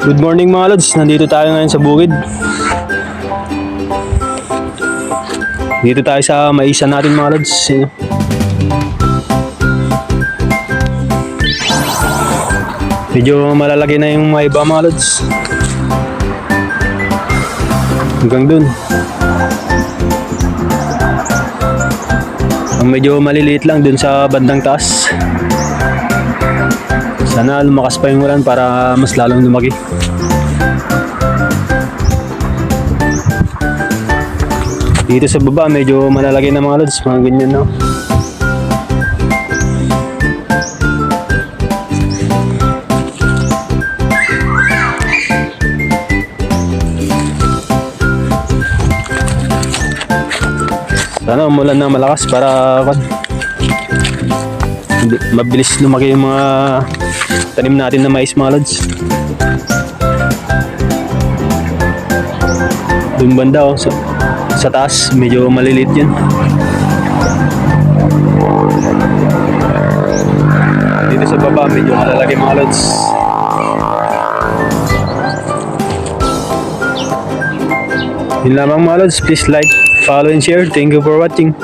Good morning mga lods, nandito tayo ngayon sa bukid. Dito tayo sa maisa natin mga lods. Medyo malalaki na yung mga iba mga lods. Hanggang dun. Ang medyo maliliit lang dun sa bandang taas. Sana lumakas pa yung ulan para mas lalong lumaki. Dito sa baba medyo malalaki na mga lods, mga ganyan no. Sana umulan na malakas para mabilis lumaki yung mga tanim natin na mais mga lods. Doon banda oh, sa taas medyo maliliit yun. Dito sa baba medyo malalaki mga lods. Yun lamang mga lods, please like, follow and share. Thank you for watching.